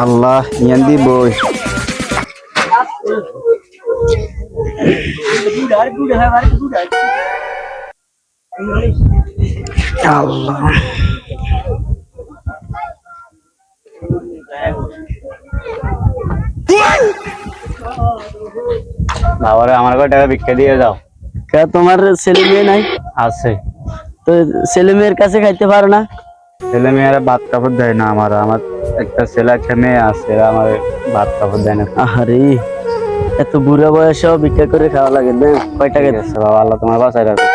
আল্লাহ ইয়ান দি বই আল্লাহ বাবারে আমার কয় টাকা ভিক্ষা দিয়ে যাও। কে তোমার ছেলে মেয়ে নাই? আছে। তো ছেলে মেয়ের কাছে খাইতে পারো না? ছেলে মেয়েরা ভাত কাপড় দেয় না। আমার একটা ছেলে একটা মেয়ে আছে, আমার ভাত কাপড় দেয় না। আরে এত বুড়া বয়সেও ভিক্ষা করে খাওয়া লাগে না? কয় টাকা দিচ্ছে বাবা? আল্লাহ তোমার বাঁচায় রাখো।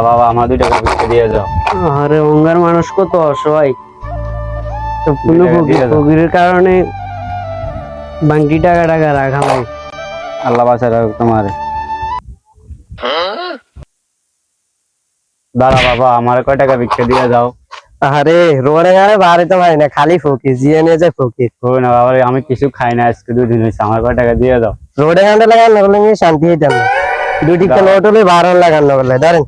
বাবা আমার 2 টাকা ভিক্ষা দিয়ে যাও। আরে অঙ্গার মানুষ কত অসহায়, কোনো ফকিরের কারণে বাংটি টাকা রাখা নাই। আল্লাহ বাঁচায় রাখো তোমার। দাঁড়া বাবা আমার কয় টাকা ভিক্ষা দিয়ে যাও। আরে রোডে গাড়ে বাড়ি তো ভাই না, খালি ফকির জিয়ে নিয়ে যায় ফকির। কই না বাবা, আমি কিছু খাই না আজকে 2 দিন হয়েছে, আমার কয় টাকা দিয়ে দাও। রোডে গাড়ে লাগান লাগলে আমি শান্তি হইতাম না। 2 টিকা নোট হলে 12 লাগান লাগলে ধরেন।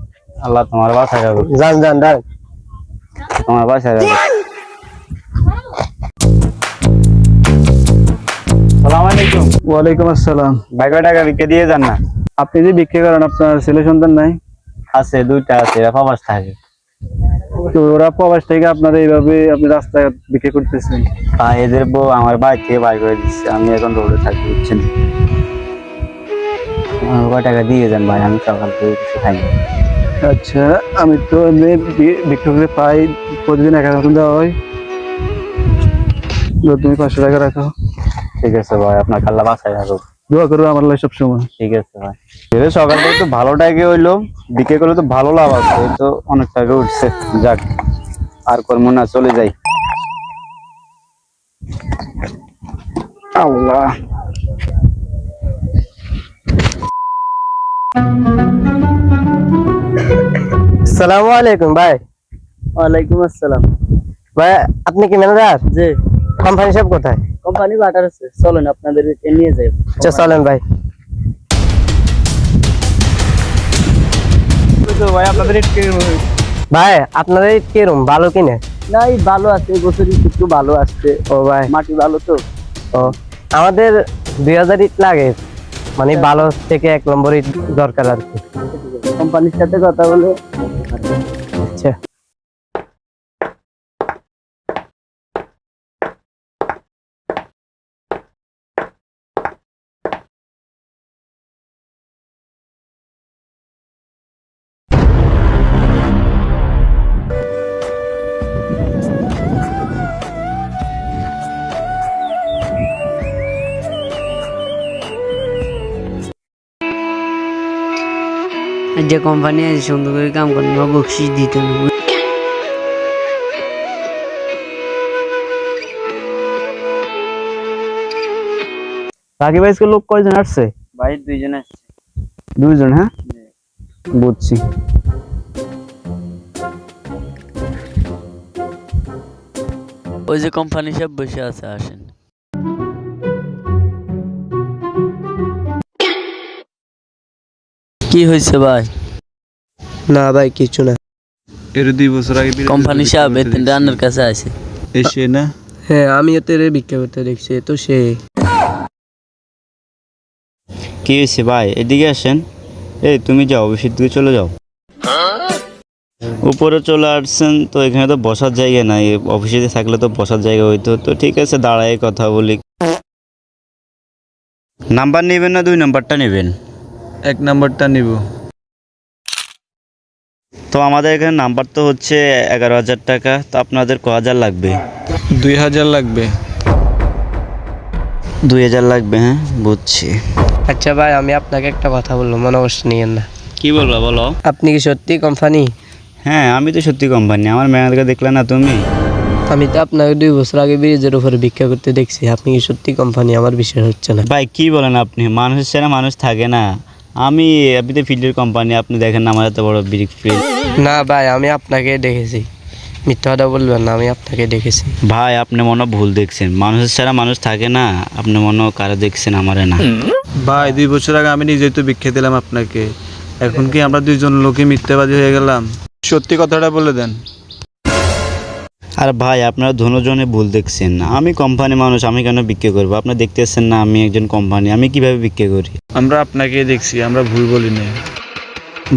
আল্লাহ তোমার বাঁচায় রাখো। যান যান ধরেন, তোমার বাঁচায় রাখো। আসসালামু আলাইকুম। ওয়ালাইকুম আসসালাম। ভাই কয় টাকা ভিক্ষা দিয়ে যান না? আপনি যে ভিক্ষা করেন আপনার ছেলে সন্তান নাই? আছে, 2টা আছে, এরা প্রবাস থাকে। তো ওরা প্রবাস থেকে আপনারা এইভাবে আপনি রাস্তায় বিক্রি করতেছেন? এদের বউ আমার বাড়ি থেকে বাইর করে দিচ্ছে, আমি এখন রোডে থাকি, বুঝছেন। কয় টাকা দিয়ে যান ভাই, আমি সকাল থেকে কিছু খাই। আচ্ছা, আমি তো বিক্রি করে পাই প্রতিদিন 1000 টাকা দেওয়া হয়। তুমি 500 টাকা রাখো। ঠিক আছে ভাই, আপনার আল্লাহ বাঁচায় রাখো। দোয়া করো আমার লাই সবসময়। ঠিক আছে ভাই। সকাল থেকে তো ভালো টাকা হইলো, বিক্রি করলে তো ভালো লাভ আছে, তো অনেক টাকা উঠছে। যাক, আর করবো না, চলে যাই। আল্লাহ আসসালামু আলাইকুম ভাই। ওয়ালাইকুম আসসালাম। ভাই আপনি কি ম্যানেজার? জি। কোম্পানি সব কোথায়? কোম্পানি বাটার আছে, চলেন আপনাদের নিয়ে যাই। আচ্ছা চলেন ভাই। ভাই আপনাদের ভাই আপনাদের কিরকম, ভালো কিনে? না ভালো আছে, বছর একটু ভালো আসছে। ও ভাই মাটি ভালো তো। ও আমাদের 2000 ইট লাগে, মানে ভালো থেকে 1 নম্বর ইট দরকার আর কি। কোম্পানির সাথে কথা বলে। আচ্ছা যে কোম্পানি আছে সুন্দর করে কাম করেন, বকশিস দিত না। রাকিব ভাই লোক কয়জন আসছে? ভাই 2 জন আসছে। 2 জন? হ্যাঁ বুঝছি। ওই যে কোম্পানি সব বসে আছে, আসেন। কি হয়েছে ভাই? না ভাই কিছু না। এর 2 বছর আগে কোম্পানি সাহেব বেতন রান্নার কাছে আছে। এসে না? হ্যাঁ আমি এতে ভিক্ষা করতে দেখছি, তো সে। কি হয়েছে ভাই, এদিকে আসেন। এই তুমি যাও, অফিসের দিকে চলে যাও। উপরে চলে আসছেন তো, এখানে তো বসার জায়গা নাই, অফিসে থাকলে তো বসার জায়গা হইতো। তো ঠিক আছে, দাঁড়ায় কথা বলি। নাম্বার নেবেন না 2 নাম্বারটা নেবেন? 1 নাম্বারটা নিব। তো আমাদের এখানে নাম্বার তো হচ্ছে 11,000 টাকা, তো আপনাদের ক হাজার লাগবে? 2000 লাগবে। 2000 লাগবে? হ্যাঁ বুঝছি। আচ্ছা ভাই আমি আপনাকে একটা কথা বলবো, মনে কষ্ট নিয়েন না। কি বলবা বলো। আপনি কি সত্যি কোম্পানি? হ্যাঁ আমি তো সত্যি কোম্পানি। আমার ম্যানেজারকে দেখলে না তুমি? আমি তো আপনাকে 2 বছর আগে ব্রিজের উপরে ভিক্ষা করতে দেখছি। আপনি কি সত্যি কোম্পানি? আমার বিশ্বাস হচ্ছে না ভাই। কি বলেন আপনি? মানুষের ছাড়া মানুষ থাকে না। আপনি তো ফিল্ডের কোম্পানি, আপনি দেখেন না আমার এত বড় ব্রিক ফিল্ড। না ভাই আমি আপনাকে দেখেছি। মিথ্যা কথা বলবেন না, আমি আপনাকে দেখেছি। ভাই আপনি মনে হয় ভুল দেখছেন, মানুষের ছাড়া মানুষ থাকে না, আপনি মনে হয় কারো দেখছেন, আমারে না। ভাই 2 বছর আগে আমি নিজেই তো ভিক্ষা দিলাম আপনাকে, এখন কি আমরা দুইজন লোকে মিথ্যাবাদী হয়ে গেলাম? সত্যি কথাটা বলে দেন। আর ভাই আপনারা দুজনে ভুল দেখছেন, আমি কোম্পানি মানুষ, আমি কেন বিক্রি করবো? আপনি দেখতেছেন না আমি একজন কোম্পানি, আমি কিভাবে বিক্রি করি? আমরা আপনাকে দেখছি, আমরা ভুল বলি না।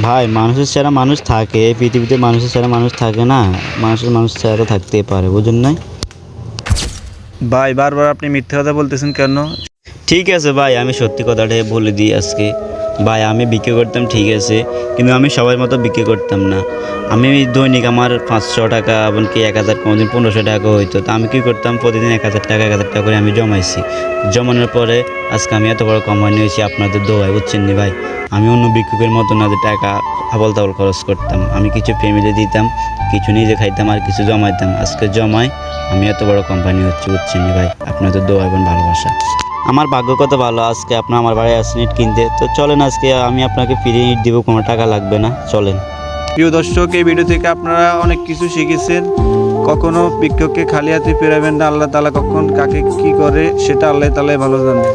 ভাই মানুষের ছাড়া মানুষ থাকে, এই পৃথিবীতে মানুষের ছাড়া মানুষ থাকে না, মানুষ ছাড়া থাকতেই পারে, বুঝুন নাই? ভাই বারবার আপনি মিথ্যা কথা বলতেছেন কেন? ঠিক আছে ভাই, আমি সত্যি কথাটাই বলে দিই আজকে। ভাই আমি বিক্রি করতাম ঠিক আছে, কিন্তু আমি সবার মতো বিক্রি করতাম না। আমি দৈনিক আমার 500 টাকা, এমনকি 1000, কোনোদিন 1500 টাকা হইতো। তো আমি কী করতাম, প্রতিদিন 1000 টাকা করে আমি জমাইছি। জমানোর পরে আজকে আমি এত বড় কোম্পানি হয়েছি আপনাদের দোয়ায়, বুঝছেন নি ভাই? আমি অন্য বিক্রিকের মতো না যে টাকা আবল তাবল খরচ করতাম, আমি কিছু ফ্যামিলি দিতাম, কিছু নিজে খাইতাম, আর কিছু জমাইতাম। আজকে জমাই আমি এত বড় কোম্পানি হচ্ছে, বুঝছেন নি ভাই? আপনাদের দোয়া এবং ভালোবাসা। আমার ভাগ্য কত ভালো, আজকে আপনার আমার বাড়ি আসছেন ইট কিনতে। তো চলেন, আজকে আমি আপনাকে ফ্রি ইট দিব, কোনো টাকা লাগবে না, চলেন। প্রিয় দর্শক, এই ভিডিও থেকে আপনারা অনেক কিছু শিখেছেন। কখনো ভিক্ষুককে খালি হাতে ফেরাবেন না, আল্লাহ তাআলা কখন কাকে কি করে সেটা আল্লাহ তাআলাই ভালো জানে।